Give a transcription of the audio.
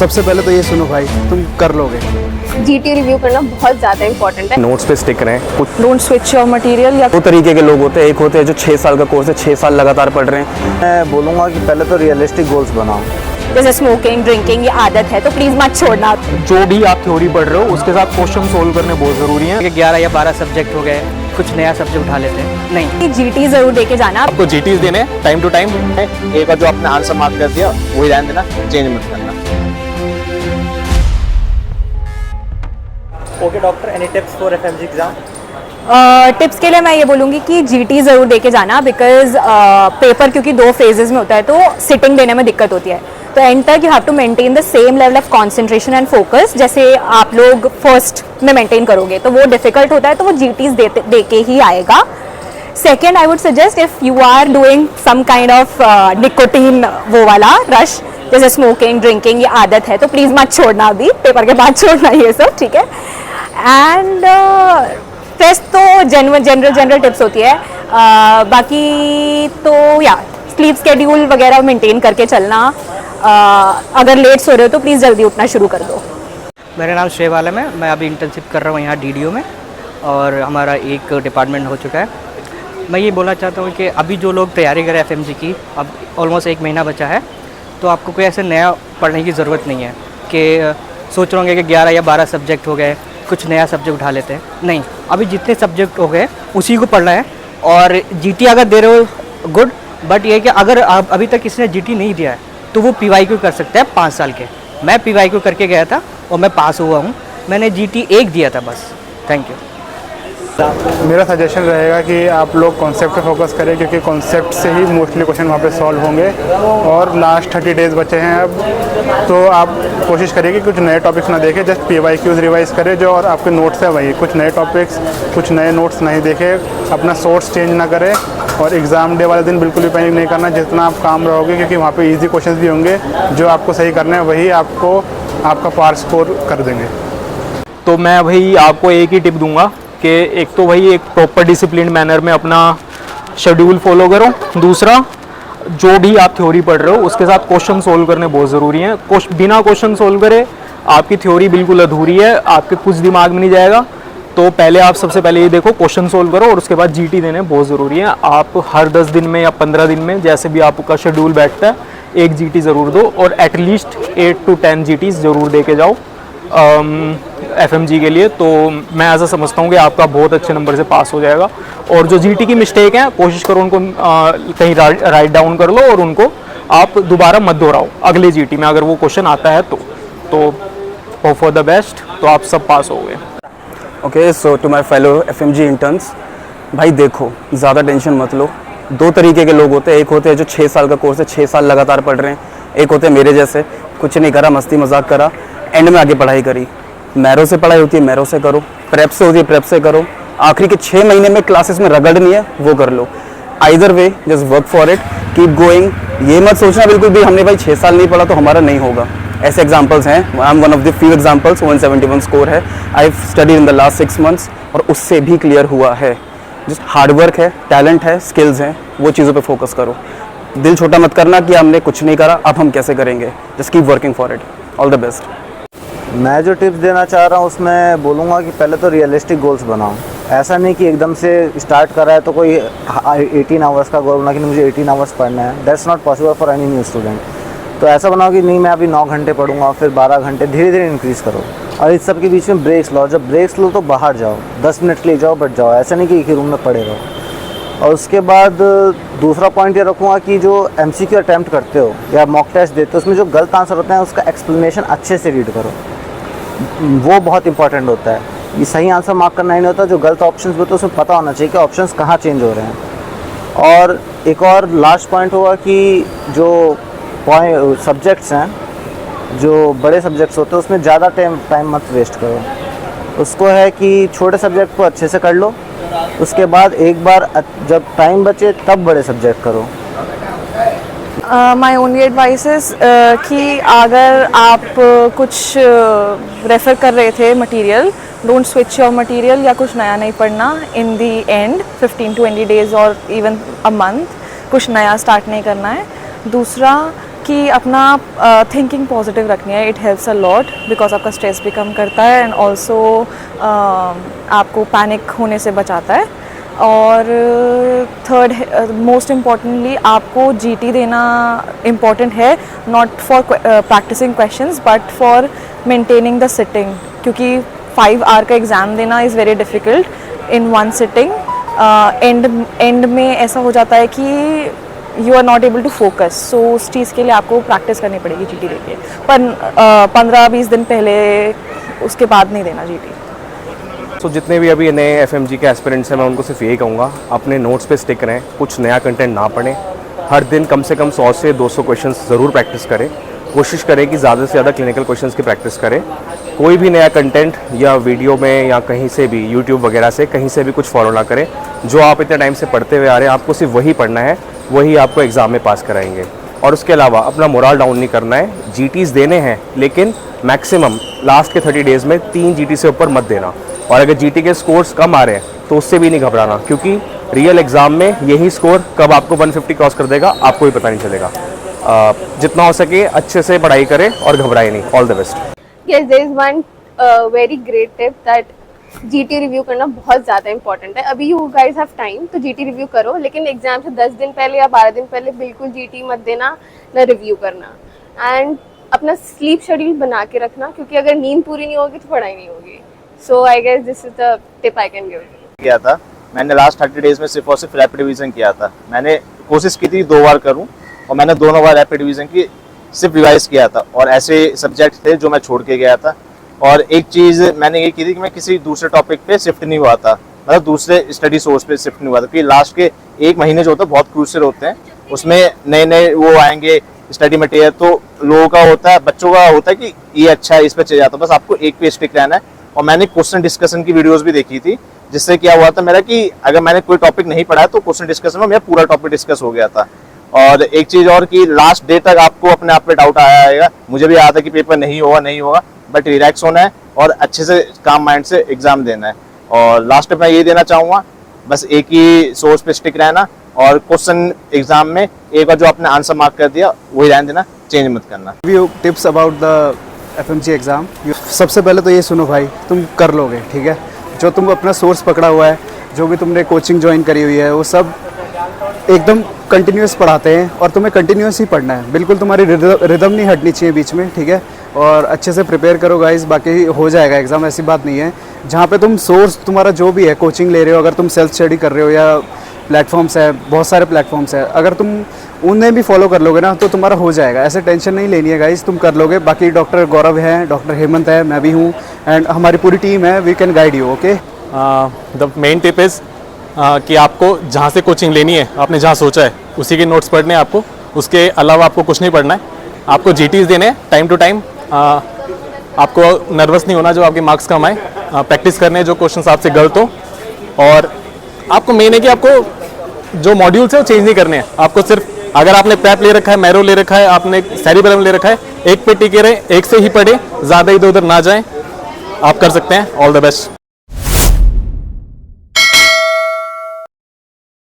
सबसे पहले तो ये सुनो भाई, तुम कर लोगे। जीटी रिव्यू करना बहुत ज़्यादा इंपॉर्टेंट है। नोट्स पे स्टिक रहें। कुछ डोंट स्विच योर मटेरियल। या दो तरीके के लोग होते हैं, एक होते हैं जो 6 साल का कोर्स है, 6 साल लगातार पढ़ रहे हैं। मैं बोलूँगा कि पहले तो रियलिस्टिक गोल्स बनाओ। जैसे स्मोकिंग, ड्रिंकिंग, ये आदत है तो प्लीज़ मत छोड़ना। जो भी आप थ्योरी पढ़ रहे हो उसके साथ क्वेश्चन सोल्व करने बहुत ज़रूरी है। 11 या 12 सब्जेक्ट हो गए, कुछ नया सब्जेक्ट उठा लेते हैं। नहीं, जीटी ज़रूर दे के जाना। आपको जीटीज देने टाइम टू टाइम। एक बार जो आपने आंसर मार्क कर दिया वही ध्यान देना, चेंज मत करना। Okay doctor, any tips for FMG exam? Tips के लिए मैं ये बोलूँगी कि जीटी ज़रूर दे के जाना, बिकॉज पेपर क्योंकि 2 फेजेस में होता है तो सिटिंग देने में दिक्कत होती है। तो एंड तक you have to maintain the same level of concentration and focus जैसे आप लोग फर्स्ट में मेंटेन करोगे, तो वो डिफिकल्ट होता है तो वो जीटीज दे के ही आएगा। Second, I would suggest if you are doing some kind of nicotine वो वाला रश, जैसे स्मोकिंग, ड्रिंकिंग, ये आदत है तो प्लीज़ मत छोड़ना, अभी पेपर के बाद छोड़ना ये सब, ठीक है। एंड टेस्ट तो जनरल टिप्स होती है। बाकी तो या स्लीप स्केड्यूल वगैरह मेंटेन करके चलना। अगर लेट सो रहे हो तो प्लीज़ जल्दी उठना शुरू कर दो। मेरा नाम श्रेय आलम है, मैं अभी इंटर्नशिप कर रहा हूँ यहाँ डीडीओ में और हमारा एक डिपार्टमेंट हो चुका है। मैं ये बोलना चाहता हूँ कि अभी जो लोग तैयारी करें एफएमजी की, अब ऑलमोस्ट 1 महीना बचा है, तो आपको कोई ऐसे नया पढ़ने की ज़रूरत नहीं है कि सोच रहे होंगे कि 11 या 12 सब्जेक्ट हो गए, कुछ नया सब्जेक्ट उठा लेते हैं। नहीं, अभी जितने सब्जेक्ट हो गए उसी को पढ़ना है। और जीटी अगर दे रहे हो गुड, बट ये है कि अगर आप अभी तक किसी ने जीटी नहीं दिया है तो वो पीवाईक्यू कर सकता है 5 साल के। मैं पीवाईक्यू करके गया था और मैं पास हुआ हूँ। मैंने जीटी 1 दिया था बस। Thank you. मेरा सजेशन रहेगा कि आप लोग कॉन्सेप्ट पे फोकस करें, क्योंकि कॉन्सेप्ट से ही मोस्टली क्वेश्चन वहाँ पे सॉल्व होंगे। और लास्ट 30 डेज़ बचे हैं अब, तो आप कोशिश करिए कि कुछ नए टॉपिक्स ना देखें, जस्ट पीवाईक्यूज रिवाइज करें जो और आपके नोट्स है वही, कुछ नए टॉपिक्स, कुछ नए नोट्स नहीं देखें, अपना सोर्स चेंज ना करें। और एग्ज़ाम डे वाले दिन बिल्कुल भी पैनिक नहीं करना, जितना आप काम रहोगे, क्योंकि वहाँ पे इजी क्वेश्चंस भी होंगे, जो आपको सही करना है वही आपको आपका पार स्कोर कर देंगे। तो मैं भाई आपको एक ही टिप दूंगा कि एक तो भाई एक प्रॉपर डिसिप्लिन मैनर में अपना शेड्यूल फॉलो करो। दूसरा, जो भी आप थ्योरी पढ़ रहे हो उसके साथ क्वेश्चन सोल्व करने बहुत ज़रूरी है। बिना क्वेश्चन सोल्व करे आपकी थ्योरी बिल्कुल अधूरी है, आपके कुछ दिमाग में नहीं जाएगा। तो पहले आप सबसे पहले ये देखो, क्वेश्चन सोल्व करो और उसके बाद जीटी देने बहुत ज़रूरी है। आप हर 10 दिन में या 15 दिन में जैसे भी आपका शेड्यूल बैठता है एक जीटी ज़रूर दो, और एटलीस्ट 8 to 10 जीटीज़ ज़रूर दे के जाओ एफएमजी के लिए। तो मैं ऐसा समझता हूँ कि आपका बहुत अच्छे नंबर से पास हो जाएगा। और जो जीटी की मिस्टेक है कोशिश करो उनको कहीं राइट डाउन कर लो और उनको आप दोबारा मत दोहराओ अगले जीटी में, अगर वो क्वेश्चन आता है तो होप फॉर द बेस्ट। तो आप सब पास हो गए। Okay, so to my fellow FMG interns, भाई देखो ज़्यादा टेंशन मत लो। 2 तरीके के लोग होते हैं, एक होते हैं जो 6 साल का कोर्स है, 6 साल लगातार पढ़ रहे हैं। एक होते हैं मेरे जैसे, कुछ नहीं करा, मस्ती मजाक करा, एंड में आगे पढ़ाई करी। मैरो से पढ़ाई होती है, मैरो से करो। प्रेप से होती है, प्रेप से करो। आखिरी के 6 महीने में क्लासेस में रगड़नी है वो कर लो। Either way just work for it, keep going. ये मत सोचना बिल्कुल भी हमने भाई 6 साल नहीं पढ़ा तो हमारा नहीं होगा। ऐसे एग्जाम्पल्स हैं, I am one of the few examples. 171 score है, I have studied in the last 6 months और उससे भी क्लियर हुआ है। जस्ट हार्डवर्क है, टैलेंट है, स्किल्स हैं, वो चीज़ों पे फोकस करो। दिल छोटा मत करना कि हमने कुछ नहीं करा, अब हम कैसे करेंगे। Just keep working for it. All the best. मैं जो टिप्स देना चाह रहा हूँ उसमें बोलूँगा कि पहले तो रियलिस्टिक गोल्स बनाओ। ऐसा नहीं कि एकदम से स्टार्ट कर रहा है तो कोई 18 आवर्स का गोल बना कि मुझे 18 आवर्स पढ़ना है। That's not possible for any new student. तो ऐसा बनाओ कि नहीं मैं अभी 9 घंटे पढ़ूंगा, फिर 12 घंटे, धीरे धीरे इंक्रीज़ करो। और इस सब के बीच में ब्रेक्स लो। जब ब्रेक्स लो तो बाहर जाओ, 10 मिनट के लिए जाओ, बट जाओ। ऐसा नहीं कि एक ही रूम में पड़े रहो। और उसके बाद दूसरा पॉइंट ये रखूँगा कि जो MCQ अटैम्प्ट करते हो या मॉक टेस्ट देते हो उसमें जो गलत आंसर होता है उसका एक्सप्लेनेशन अच्छे से रीड करो, वो बहुत इंपॉर्टेंट होता है। ये सही आंसर मार्क करना ही नहीं होता, जो गलत ऑप्शंस होते हैं उसमें पता होना चाहिए कि ऑप्शंस कहाँ चेंज हो रहे हैं। और एक और लास्ट पॉइंट होगा कि जो सब्जेक्ट्स हैं, जो बड़े सब्जेक्ट्स होते हैं उसमें ज़्यादा टाइम मत वेस्ट करो। उसको है कि छोटे सब्जेक्ट को अच्छे से कर लो, उसके बाद एक बार जब टाइम बचे तब बड़े सब्जेक्ट करो। माय ओनली एडवाइस इज़ कि अगर आप कुछ रेफ़र कर रहे थे material, don't switch your material या कुछ नया नहीं पढ़ना इन दी एंड 15 to 20 days और इवन अ मंथ। कुछ नया स्टार्ट नहीं करना है। दूसरा, कि अपना थिंकिंग पॉजिटिव रखनी है. It helps a lot because आपका स्ट्रेस भी कम करता है एंड ऑल्सो आपको पैनिक होने से बचाता है. और थर्ड मोस्ट इम्पॉर्टेंटली आपको जीटी देना इम्पॉर्टेंट है, not for practising questions but for maintaining the sitting, क्योंकि 5 आवर का एग्ज़ाम देना is very difficult in one sitting. End में ऐसा हो जाता है कि you are not able to focus. So उस चीज़ के लिए आपको प्रैक्टिस करनी पड़ेगी जीटी देके, पर 15-20 दिन पहले उसके बाद नहीं देना जीटी. तो जितने भी अभी नए एफएमजी के एस्पिरेंट्स हैं मैं उनको सिर्फ यही कहूँगा, अपने नोट्स पे स्टिक रहें, कुछ नया कंटेंट ना पढ़ें. हर दिन कम से कम 100 से 200 क्वेश्चंस ज़रूर प्रैक्टिस करें. कोशिश करें कि ज़्यादा से ज़्यादा क्लिनिकल क्वेश्चंस की प्रैक्टिस करें. कोई भी नया कंटेंट या वीडियो में या कहीं से भी यूट्यूब वगैरह से कहीं से भी कुछ फॉलो ना करें. जो आप इतने टाइम से पढ़ते हुए आ रहे हैं आपको सिर्फ वही पढ़ना है, वही आपको एग्ज़ाम में पास कराएंगे. और उसके अलावा अपना मोरल डाउन नहीं करना है. जीटीज़ देने हैं लेकिन मैक्सिमम लास्ट के 30 डेज़ में 3 जीटी से ऊपर मत देना. और अगर जीटी के स्कोर्स कम आ रहे हैं तो उससे भी नहीं घबराना, क्योंकि रियल एग्ज़ाम में यही स्कोर कब आपको 150 क्रॉस कर देगा आपको भी पता नहीं चलेगा. जितना हो सके अच्छे से पढ़ाई करें और घबराए नहीं. All the best. Yes, there is one very great tip that GT review करना बहुत ज़्यादा इंपॉर्टेंट है. अभी यू गाइज हैव टाइम तो GT रिव्यू करो, लेकिन एग्जाम से 10 दिन पहले या 12 दिन पहले बिल्कुल GT मत देना, ना रिव्यू करना. एंड अपना स्लीप शेड्यूल बना के रखना, क्योंकि अगर नींद पूरी नहीं होगी तो पढ़ाई नहीं होगी. So I guess this is the tip I can give. किया था मैंने लास्ट 30 डेज में सिर्फ और सिर्फ रैपिड रिवीजन किया था. मैंने कोशिश की थी 2 बार करूं और मैंने दोनों बार रैपिड रिवीजन की सिर्फ रिवाइज किया था. और ऐसे सब्जेक्ट थे जो मैं छोड़ के गया था. और एक चीज़ मैंने ये की थी कि मैं किसी दूसरे टॉपिक पे शिफ्ट नहीं हुआ था, मतलब दूसरे स्टडी सोर्स पे शिफ्ट नहीं हुआ था. क्योंकि लास्ट के 1 महीने जो होता है बहुत क्रूशियल होते हैं. उसमें नए नए वो आएंगे स्टडी मटेरियल, तो लोगों का होता है, बच्चों का होता है कि ये अच्छा है इस पे चले जाता है. बस आपको एक पे स्टिक रहना है. और मैंने क्वेश्चन डिस्कशन की वीडियोस भी देखी थी, जिससे क्या हुआ था मेरा कि अगर मैंने कोई टॉपिक नहीं पढ़ा तो क्वेश्चन डिस्कशन में मेरा पूरा टॉपिक डिस्कस हो गया था. और एक चीज़ और कि लास्ट डे तक आपको अपने आप पे डाउट आएगा. मुझे भी आया था कि पेपर नहीं होगा, बट रिलैक्स होना है और अच्छे से काम माइंड से एग्जाम देना है. और लास्ट में मैं ये देना चाहूँगा, बस एक ही सोर्स पे स्टिक रहना और क्वेश्चन एग्जाम में एक बार जो आपने आंसर मार्क कर दिया वही रहने देना, चेंज मत करना. Tips about the FMG exam. सबसे पहले तो ये सुनो भाई, तुम कर लोगे, ठीक है. जो तुम अपना सोर्स पकड़ा हुआ है, जो भी तुमने कोचिंग ज्वाइन करी हुई है, वो सब एकदम कंटिन्यूस पढ़ाते हैं और तुम्हें कंटिन्यूस ही पढ़ना है. बिल्कुल तुम्हारी रिदम नहीं हटनी चाहिए बीच में, ठीक है. और अच्छे से प्रिपेयर करो गाइस, बाकी हो जाएगा एग्ज़ाम, ऐसी बात नहीं है. जहाँ पे तुम सोर्स तुम्हारा जो भी है, कोचिंग ले रहे हो, अगर तुम सेल्फ स्टडी कर रहे हो या प्लेटफॉर्म्स है, बहुत सारे प्लेटफॉर्म्स है, अगर तुम उन्हें भी फॉलो कर लोगे ना तो तुम्हारा हो जाएगा. ऐसे टेंशन नहीं लेनी है गाइस, तुम कर लोगे. बाकी डॉक्टर गौरव है, डॉक्टर हेमंत है, मैं भी हूँ एंड हमारी पूरी टीम है. We can guide you. Okay. The main tip is कि आपको जहाँ से कोचिंग लेनी है, आपने जहाँ सोचा है उसी के नोट्स पढ़ने हैं आपको. उसके अलावा आपको कुछ नहीं पढ़ना है. आपको GTs देने हैं टाइम टू टाइम. आपको नर्वस नहीं होना जो आपके मार्क्स कम आए. प्रैक्टिस करने हैं जो क्वेश्चन आपसे गलत हो. और आपको मेन है कि आपको जो मॉड्यूल्स है वो चेंज नहीं करने हैं. आपको सिर्फ अगर आपने पैप ले रखा है, मैरो ले रखा है, आपने सेरिबेलम ले रखा है, एक पे टिके रहे, एक से ही पढ़े, ज़्यादा इधर उधर ना जाएं. आप कर सकते हैं. All the best.